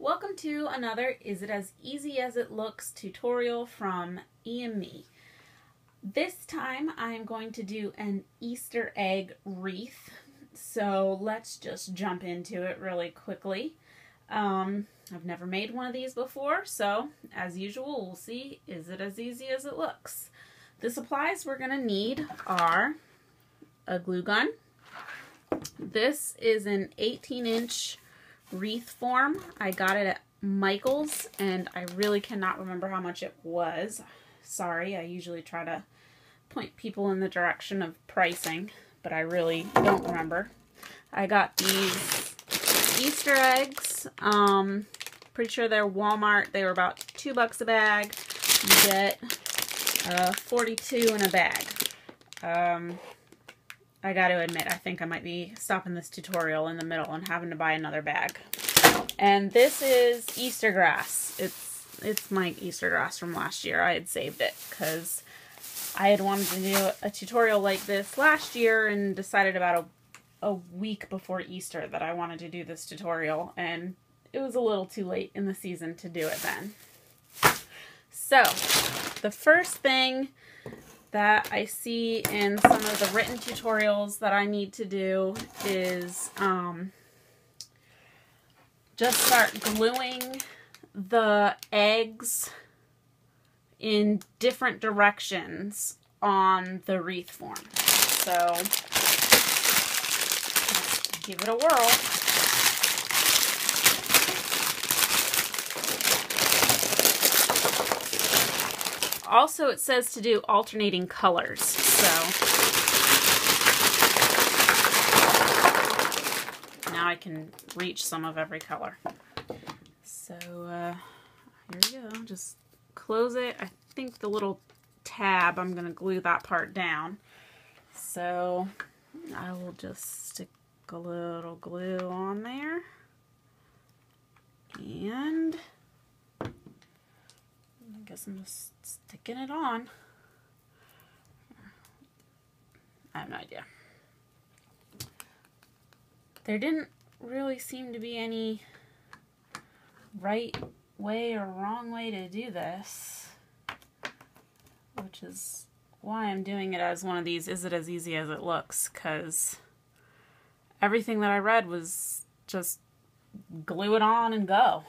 Welcome to another Is It As Easy As It Looks tutorial from Me. This time I'm going to do an Easter egg wreath, so let's just jump into it really quickly. I've never made one of these before, so as usual we'll see, is it as easy as it looks? The supplies we're going to need are a glue gun. This is an 18-inch wreath form. I got it at Michael's and I really cannot remember how much it was. Sorry, I usually try to point people in the direction of pricing, but I really don't remember. I got these Easter eggs. Pretty sure they're Walmart. They were about $2 a bag. You get 42 in a bag. I got to admit, I think I might be stopping this tutorial in the middle and having to buy another bag. And this is Easter grass. It's my Easter grass from last year. I had saved it because I had wanted to do a tutorial like this last year and decided about a week before Easter that I wanted to do this tutorial, and it was a little too late in the season to do it then. So, the first thing that I see in some of the written tutorials that I need to do is just start gluing the eggs in different directions on the wreath form. So let's give it a whirl. Also, it says to do alternating colors, so now I can reach some of every color. So here we go. Just close it. I think the little tab, I'm going to glue that part down. So I will just stick a little glue on there. And I guess I'm just sticking it on. I have no idea. There didn't really seem to be any right way or wrong way to do this, which is why I'm doing it as one of these is it as easy as it looks, because everything that I read was just glue it on and go.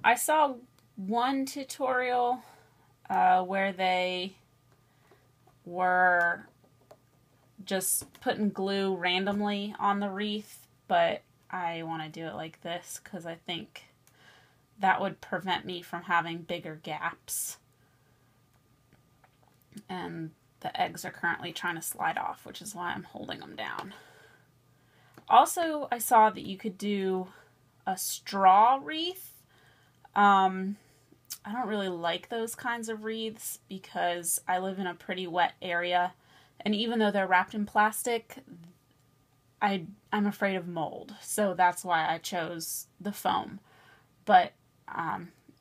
I saw one tutorial where they were just putting glue randomly on the wreath, but I want to do it like this because I think that would prevent me from having bigger gaps. And the eggs are currently trying to slide off, which is why I'm holding them down. Also, I saw that you could do a straw wreath. I don't really like those kinds of wreaths because I live in a pretty wet area, and even though they're wrapped in plastic, I'm afraid of mold, so that's why I chose the foam. But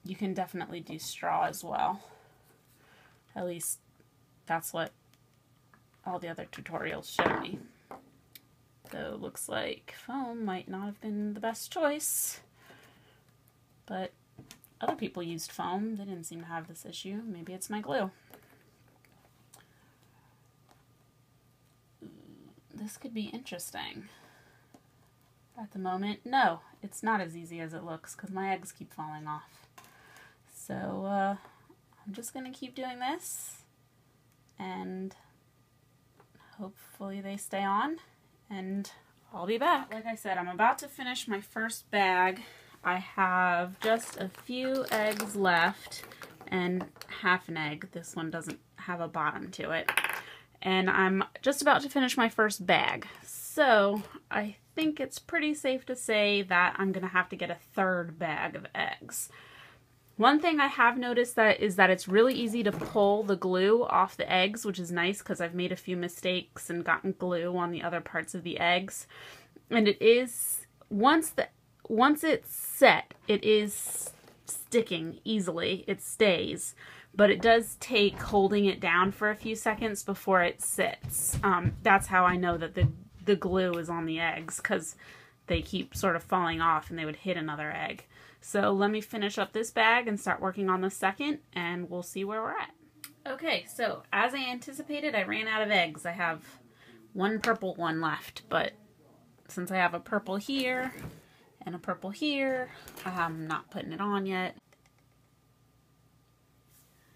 you can definitely do straw as well. At least that's what all the other tutorials showed me. So it looks like foam might not have been the best choice, but other people used foam. They didn't seem to have this issue. Maybe it's my glue. This could be interesting. At the moment, no, it's not as easy as it looks because my eggs keep falling off. So I'm just going to keep doing this and hopefully they stay on and I'll be back. Like I said, I'm about to finish my first bag. I have just a few eggs left and half an egg. This one doesn't have a bottom to it. And I'm just about to finish my first bag. So I think it's pretty safe to say that I'm going to have to get a third bag of eggs. One thing I have noticed is that it's really easy to pull the glue off the eggs, which is nice because I've made a few mistakes and gotten glue on the other parts of the eggs. And it is, once it's set, it is sticking easily. It stays. But it does take holding it down for a few seconds before it sits. That's how I know that the glue is on the eggs, because they keep sort of falling off and they would hit another egg. So let me finish up this bag and start working on the second, and we'll see where we're at. Okay, so as I anticipated, I ran out of eggs. I have one purple one left, but since I have a purple here and a purple here, I'm not putting it on yet.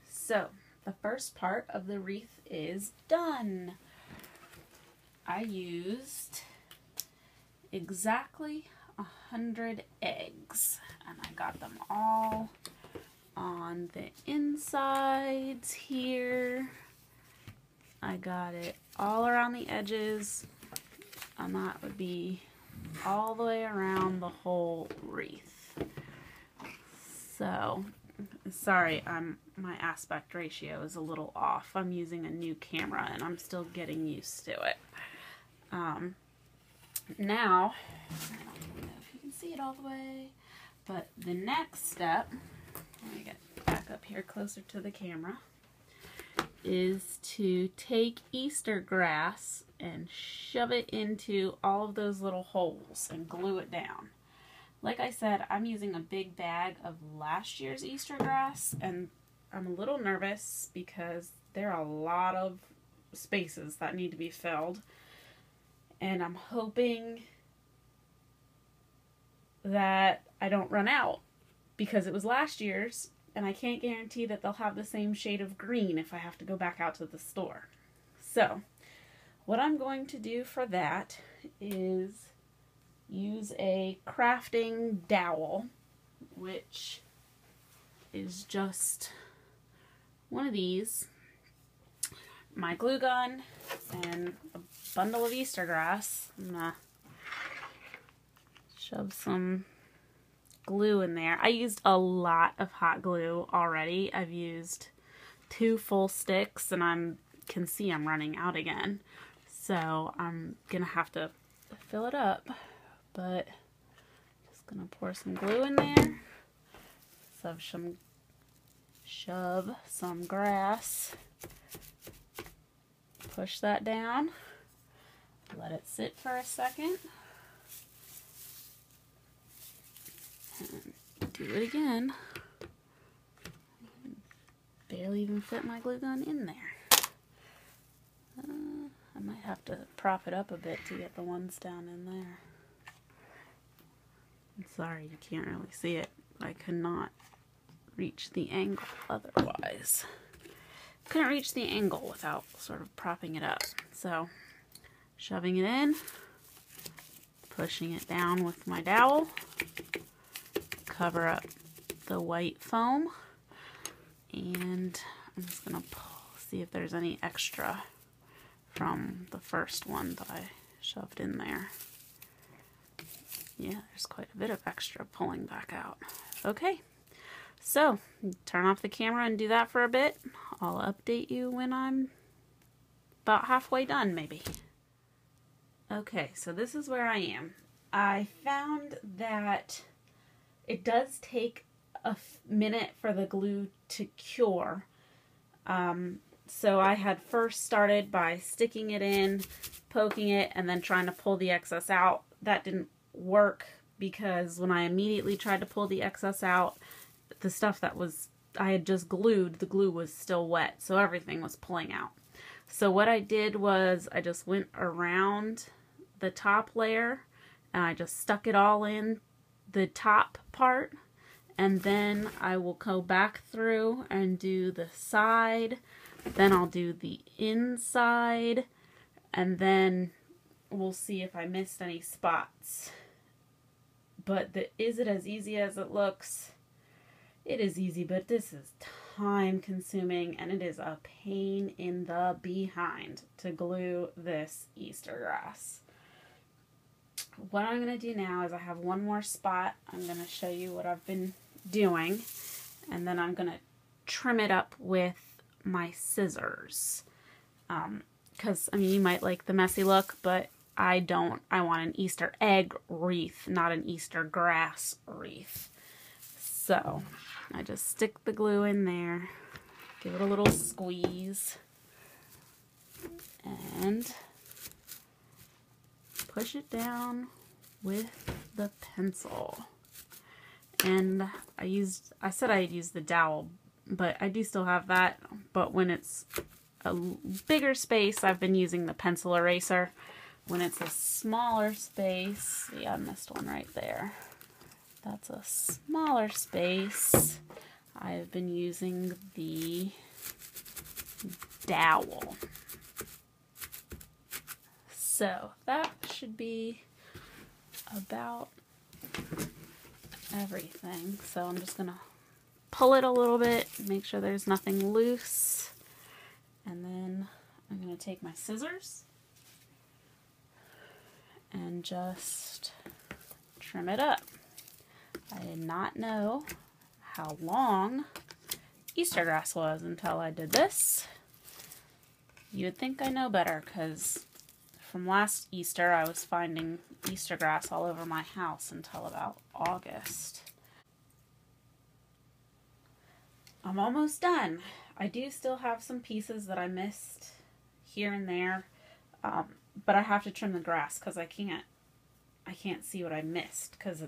So the first part of the wreath is done. I used exactly 100 eggs, and I got them all on the insides here. I got it all around the edges, and that would be all the way around the whole wreath. So, sorry, my aspect ratio is a little off. I'm using a new camera and I'm still getting used to it. Now, I don't know if you can see it all the way, but the next step, let me get back up here closer to the camera, is to take Easter grass and shove it into all of those little holes and glue it down. Like I said, I'm using a big bag of last year's Easter grass, and I'm a little nervous because there are a lot of spaces that need to be filled, and I'm hoping that I don't run out because it was last year's, and I can't guarantee that they'll have the same shade of green if I have to go back out to the store. So what I'm going to do for that is use a crafting dowel, which is just one of these, my glue gun, and a bundle of Easter grass. I'm gonna shove some glue in there. I used a lot of hot glue already. I've used 2 full sticks, and I can see I'm running out again. So I'm gonna have to fill it up, but just gonna pour some glue in there. Shove some grass. Push that down. Let it sit for a second. And do it again. Barely even fit my glue gun in there. I might have to prop it up a bit to get the ones down in there. I'm sorry, you can't really see it. I could not reach the angle otherwise. Couldn't reach the angle without sort of propping it up. So, shoving it in, pushing it down with my dowel, cover up the white foam, and I'm just gonna see if there's any extra from the first one that I shoved in there. Yeah, there's quite a bit of extra pulling back out. Okay, so turn off the camera and do that for a bit. I'll update you when I'm about halfway done, maybe. Okay, so this is where I am. I found that it does take a minute for the glue to cure. So I had first started by sticking it in, poking it, and then trying to pull the excess out. That didn't work because when I immediately tried to pull the excess out, the stuff that I had just glued, the glue was still wet, so everything was pulling out. So what I did was I just went around the top layer and I just stuck it all in the top part, and then I will go back through and do the side, then I'll do the inside, and then we'll see if I missed any spots. But is it as easy as it looks? It is easy, but this is time consuming, and it is a pain in the behind to glue this Easter grass. What I'm going to do now is I have one more spot. I'm going to show you what I've been doing, and then I'm going to trim it up with my scissors. Because, I mean, you might like the messy look, but I don't. I want an Easter egg wreath, not an Easter grass wreath. So, I just stick the glue in there, give it a little squeeze, and push it down with the pencil. And I said I'd use the dowel, but I do still have that. But when it's a bigger space, I've been using the pencil eraser. When it's a smaller space, yeah, I missed one right there. That's a smaller space. I've been using the dowel. So that should be about everything. So I'm just gonna pull it a little bit, make sure there's nothing loose, and then I'm gonna take my scissors and just trim it up. I did not know how long Easter grass was until I did this. You would think I know better, because from last Easter I was finding Easter grass all over my house until about August. I'm almost done. I do still have some pieces that I missed here and there, but I have to trim the grass because I can't see what I missed because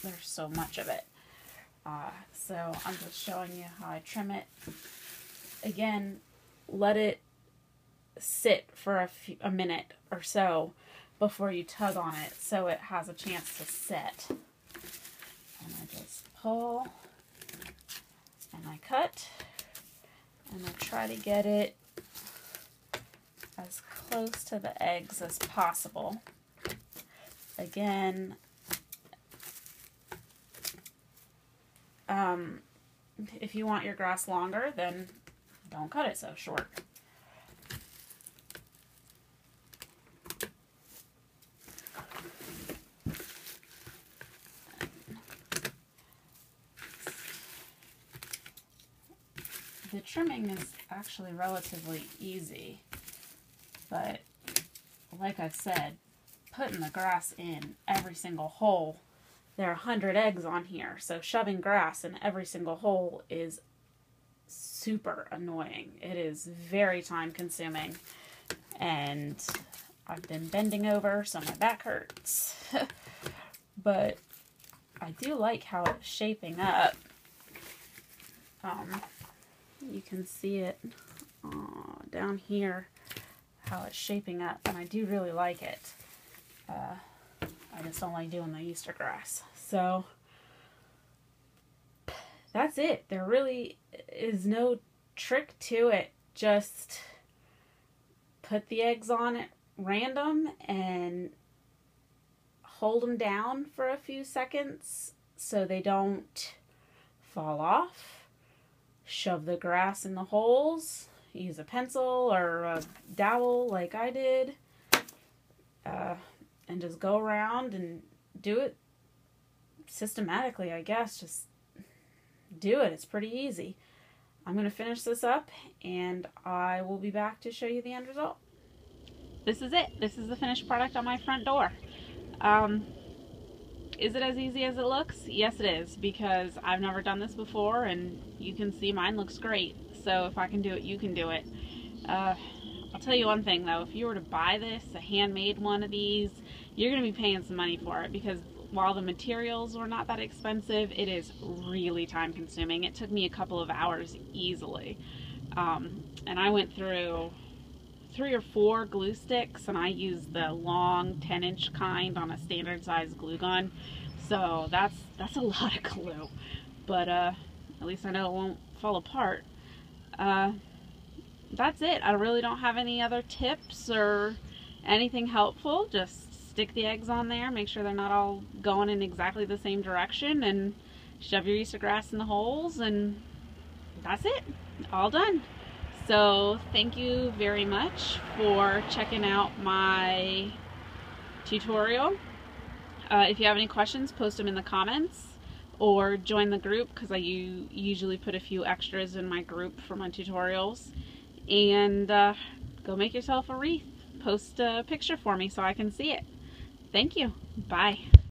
there's so much of it. So I'm just showing you how I trim it. Again, let it sit for a minute or so before you tug on it so it has a chance to set. And I just pull and I cut and I try to get it as close to the eggs as possible. Again, if you want your grass longer, then don't cut it so short. The trimming is actually relatively easy, but like I said, putting the grass in every single hole, there are 100 eggs on here, so shoving grass in every single hole is super annoying. It is very time consuming, and I've been bending over so my back hurts. But I do like how it's shaping up. You can see it down here, how it's shaping up, and I do really like it. I just don't like doing the Easter grass. So that's it. There really is no trick to it. Just put the eggs on at random and hold them down for a few seconds so they don't fall off. Shove the grass in the holes. Use a pencil or a dowel like I did. And just go around and do it systematically, I guess. Just do it. It's pretty easy. I'm going to finish this up and I will be back to show you the end result. This is it. This is the finished product on my front door. Is it as easy as it looks? Yes, it is, because I've never done this before, and you can see mine looks great. So if I can do it, you can do it. I'll tell you one thing though, if you were to buy this, a handmade one of these, you're going to be paying some money for it, because while the materials were not that expensive, it is really time consuming. It took me a couple of hours easily. And I went through 3 or 4 glue sticks, and I used the long 10-inch kind on a standard size glue gun. So that's a lot of glue, but at least I know it won't fall apart. That's it. I really don't have any other tips or anything helpful. Just stick the eggs on there, make sure they're not all going in exactly the same direction, and shove your Easter grass in the holes, and that's it. All done. So thank you very much for checking out my tutorial. If you have any questions, post them in the comments or join the group, because I usually put a few extras in my group for my tutorials. And go make yourself a wreath. Post a picture for me so I can see it. Thank you. Bye.